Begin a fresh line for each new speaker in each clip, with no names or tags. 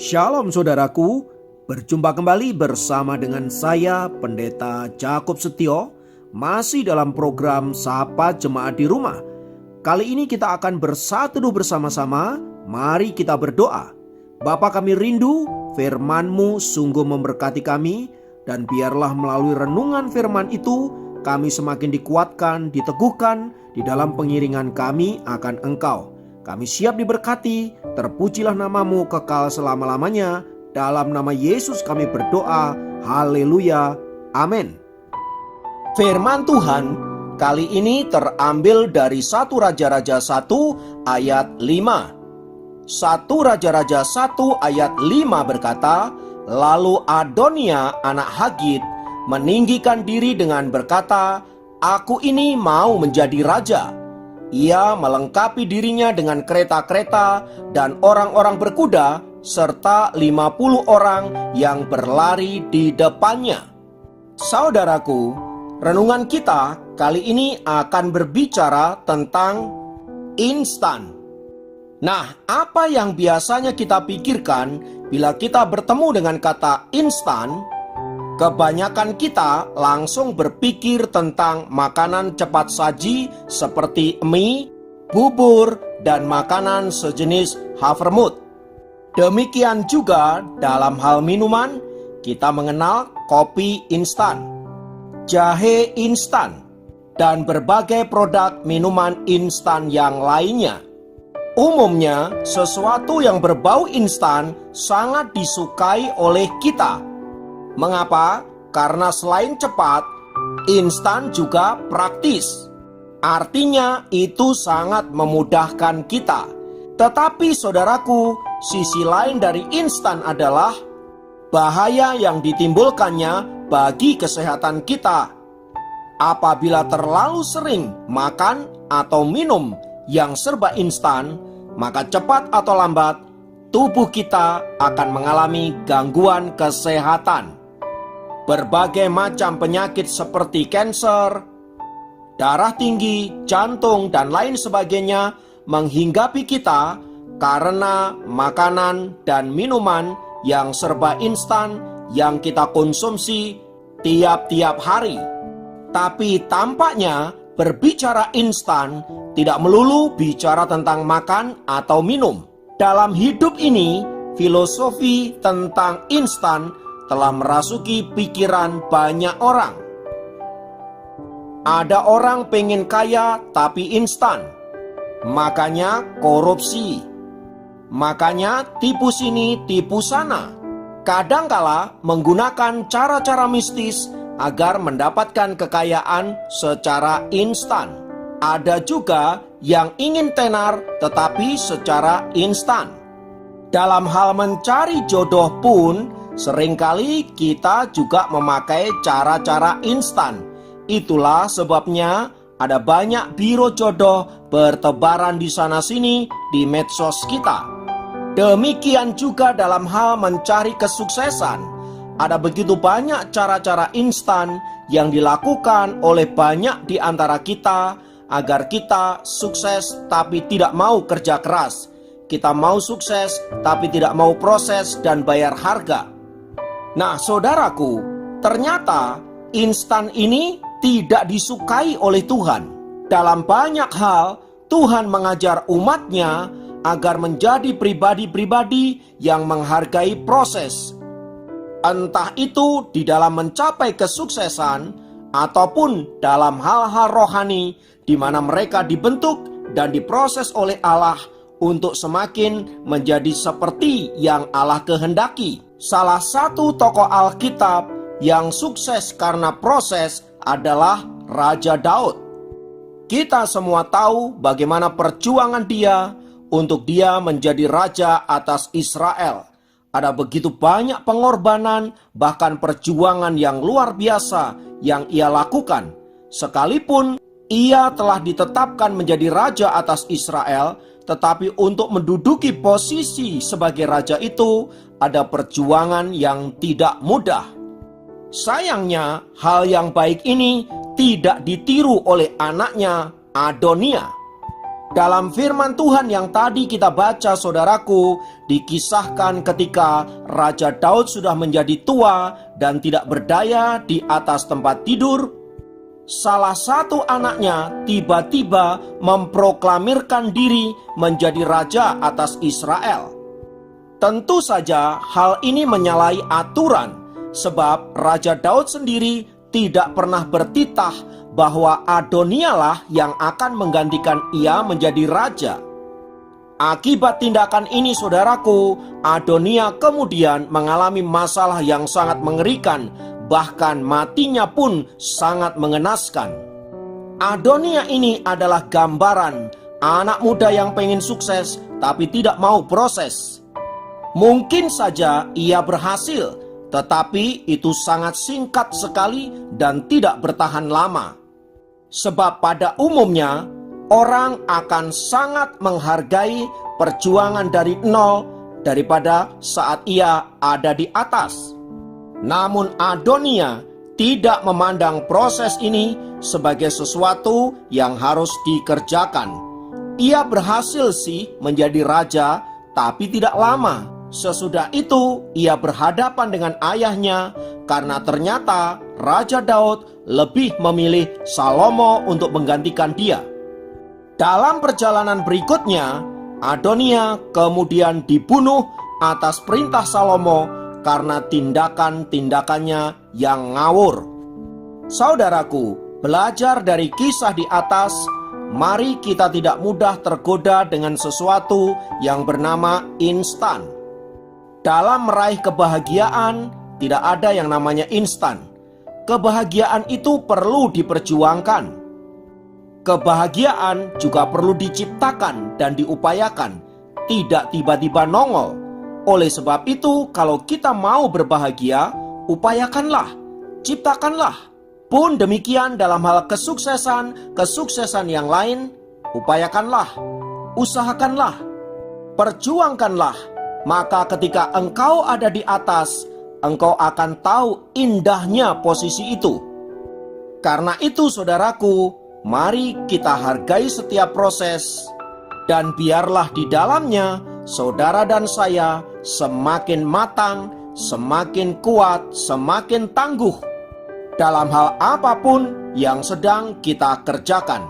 Shalom saudaraku, berjumpa kembali bersama dengan saya Pendeta Jakob Setio, masih dalam program Sapa Jemaat di Rumah. Kali ini kita akan bersatu bersama-sama, mari kita berdoa. Bapa kami rindu, firman-Mu sungguh memberkati kami, dan biarlah melalui renungan firman itu, kami semakin dikuatkan, diteguhkan di dalam pengiringan kami akan Engkau. Kami siap diberkati, terpujilah nama-Mu kekal selama-lamanya. Dalam nama Yesus kami berdoa, haleluya, amin. Firman Tuhan kali ini terambil dari 1 Raja-Raja 1 ayat 5. 1 Raja-Raja 1 ayat 5 berkata, lalu Adonia anak Hagit meninggikan diri dengan berkata, aku ini mau menjadi raja. Ia melengkapi dirinya dengan kereta-kereta dan orang-orang berkuda serta 50 orang yang berlari di depannya. Saudaraku, renungan kita kali ini akan berbicara tentang instan. Nah, apa yang biasanya kita pikirkan bila kita bertemu dengan kata instan? Kebanyakan kita langsung berpikir tentang makanan cepat saji seperti mie, bubur, dan makanan sejenis havermut. Demikian juga dalam hal minuman, kita mengenal kopi instan, jahe instan, dan berbagai produk minuman instan yang lainnya. Umumnya, sesuatu yang berbau instan sangat disukai oleh kita. Mengapa? Karena selain cepat, instan juga praktis. Artinya itu sangat memudahkan kita. Tetapi saudaraku, sisi lain dari instan adalah bahaya yang ditimbulkannya bagi kesehatan kita. Apabila terlalu sering makan atau minum yang serba instan, maka cepat atau lambat tubuh kita akan mengalami gangguan kesehatan. Berbagai macam penyakit seperti kanker, darah tinggi, jantung, dan lain sebagainya menghinggapi kita karena makanan dan minuman yang serba instan yang kita konsumsi tiap-tiap hari. Tapi tampaknya berbicara instan tidak melulu bicara tentang makan atau minum. Dalam hidup ini, filosofi tentang instan telah merasuki pikiran banyak orang. Ada orang pengen kaya tapi instan, makanya korupsi, makanya tipu sini tipu sana. Kadangkala menggunakan cara-cara mistis agar mendapatkan kekayaan secara instan. Ada juga yang ingin tenar tetapi secara instan. Dalam hal mencari jodoh pun seringkali kita juga memakai cara-cara instan. Itulah sebabnya ada banyak biro jodoh bertebaran di sana-sini di medsos kita. Demikian juga dalam hal mencari kesuksesan. Ada begitu banyak cara-cara instan yang dilakukan oleh banyak di antara kita agar kita sukses tapi tidak mau kerja keras. Kita mau sukses tapi tidak mau proses dan bayar harga. Nah, saudaraku, ternyata instan ini tidak disukai oleh Tuhan. Dalam banyak hal, Tuhan mengajar umatnya agar menjadi pribadi-pribadi yang menghargai proses. Entah itu di dalam mencapai kesuksesan, ataupun dalam hal-hal rohani, di mana mereka dibentuk dan diproses oleh Allah untuk semakin menjadi seperti yang Allah kehendaki. Salah satu tokoh Alkitab yang sukses karena proses adalah Raja Daud. Kita semua tahu bagaimana perjuangan dia untuk dia menjadi raja atas Israel. Ada begitu banyak pengorbanan, bahkan perjuangan yang luar biasa yang ia lakukan. Sekalipun ia telah ditetapkan menjadi raja atas Israel, tetapi untuk menduduki posisi sebagai raja itu ada perjuangan yang tidak mudah. Sayangnya, hal yang baik ini tidak ditiru oleh anaknya Adonia. Dalam firman Tuhan yang tadi kita baca, saudaraku, dikisahkan ketika Raja Daud sudah menjadi tua dan tidak berdaya di atas tempat tidur, salah satu anaknya tiba-tiba memproklamirkan diri menjadi raja atas Israel. Tentu saja hal ini menyalahi aturan, sebab Raja Daud sendiri tidak pernah bertitah bahwa Adonialah yang akan menggantikan ia menjadi raja. Akibat tindakan ini, saudaraku, Adonia kemudian mengalami masalah yang sangat mengerikan, bahkan matinya pun sangat mengenaskan. Adonia ini adalah gambaran anak muda yang pengen sukses tapi tidak mau proses. Mungkin saja ia berhasil, tetapi itu sangat singkat sekali dan tidak bertahan lama. Sebab pada umumnya orang akan sangat menghargai perjuangan dari nol daripada saat ia ada di atas. Namun Adonia tidak memandang proses ini sebagai sesuatu yang harus dikerjakan. Ia berhasil sih menjadi raja, tapi tidak lama. Sesudah itu ia berhadapan dengan ayahnya karena ternyata Raja Daud lebih memilih Salomo untuk menggantikan dia. Dalam perjalanan berikutnya, Adonia kemudian dibunuh atas perintah Salomo karena tindakan-tindakannya yang ngawur. Saudaraku, belajar dari kisah di atas, mari kita tidak mudah tergoda dengan sesuatu yang bernama instan. Dalam meraih kebahagiaan, tidak ada yang namanya instan. Kebahagiaan itu perlu diperjuangkan. Kebahagiaan juga perlu diciptakan dan diupayakan, tidak tiba-tiba nongol. Oleh sebab itu, kalau kita mau berbahagia, upayakanlah, ciptakanlah. Pun demikian dalam hal kesuksesan yang lain, upayakanlah, usahakanlah, perjuangkanlah. Maka ketika engkau ada di atas, engkau akan tahu indahnya posisi itu. Karena itu, saudaraku, mari kita hargai setiap proses, dan biarlah di dalamnya saudara dan saya semakin matang, semakin kuat, semakin tangguh dalam hal apapun yang sedang kita kerjakan.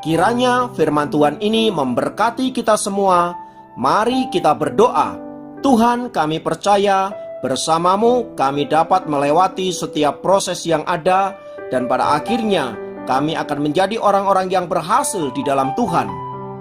Kiranya firman Tuhan ini memberkati kita semua. Mari kita berdoa. Tuhan, kami percaya bersama-Mu kami dapat melewati setiap proses yang ada, dan pada akhirnya kami akan menjadi orang-orang yang berhasil di dalam Tuhan.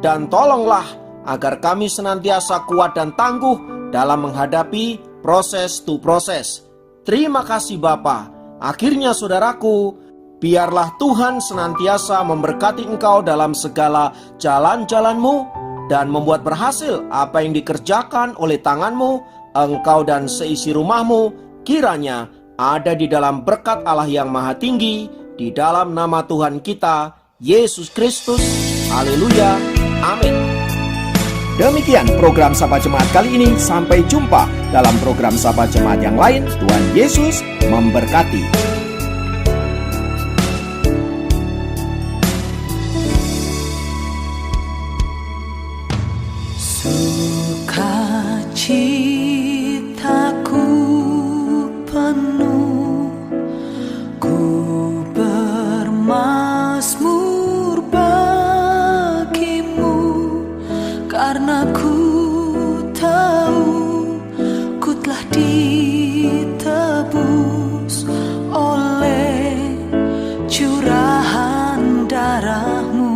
Dan tolonglah agar kami senantiasa kuat dan tangguh dalam menghadapi proses to proses. Terima kasih Bapa. Akhirnya saudaraku, biarlah Tuhan senantiasa memberkati engkau dalam segala jalan-jalanmu, dan membuat berhasil apa yang dikerjakan oleh tanganmu, engkau dan seisi rumahmu, kiranya ada di dalam berkat Allah yang Maha Tinggi, di dalam nama Tuhan kita, Yesus Kristus. Haleluya, amin. Demikian program Sapa Jemaat kali ini. Sampai jumpa dalam program Sapa Jemaat yang lain. Tuhan Yesus memberkati.
Citaku penuh, ku bermazmur bagimu, karena ku tahu ku telah ditebus oleh curahan darahmu.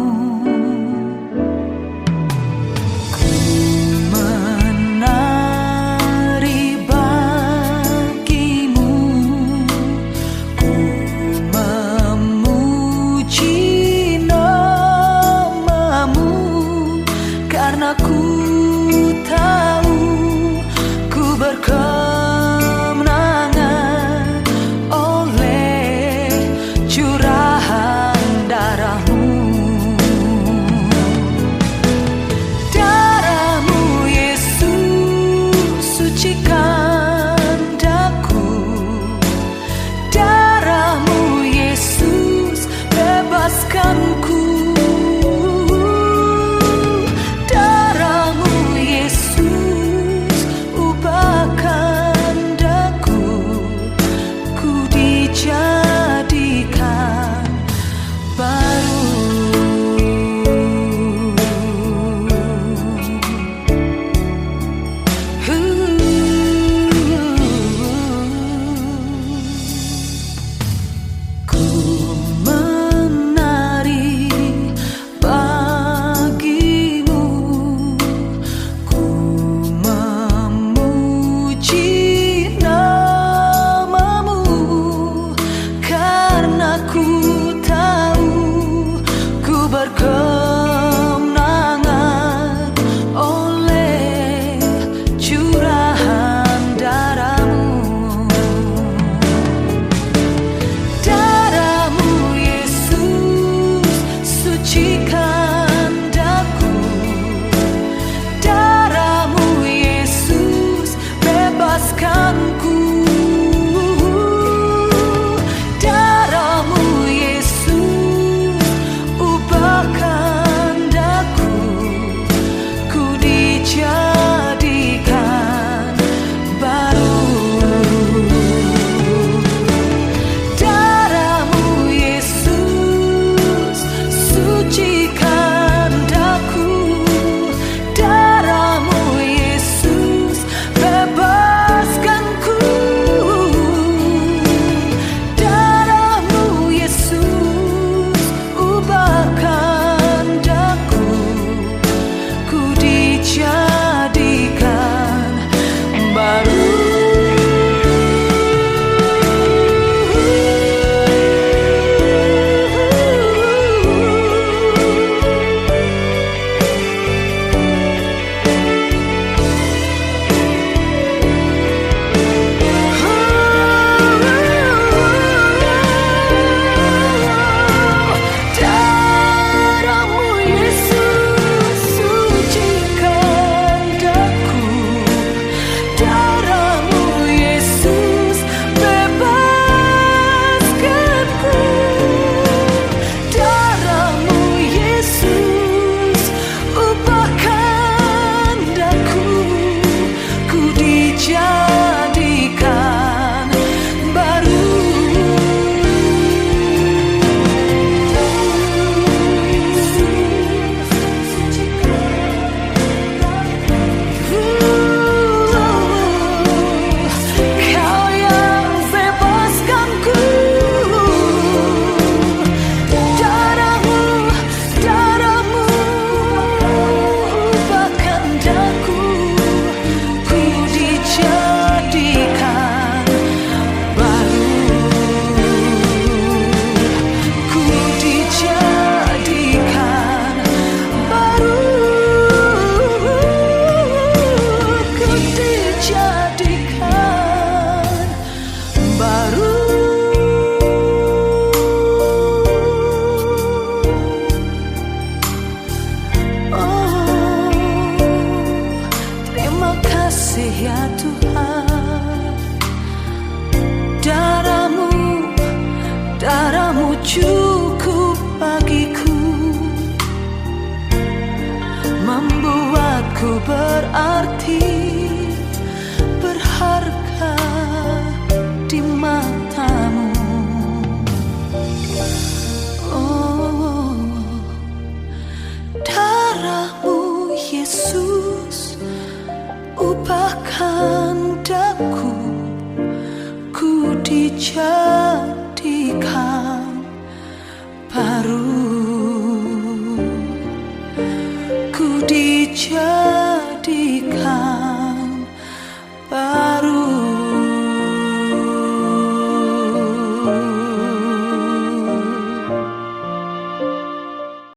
membuatku berarti, berharga di matamu. Oh, darahmu Yesus ubahkan daku, ku dijadikan baru, ku dijadikan baru.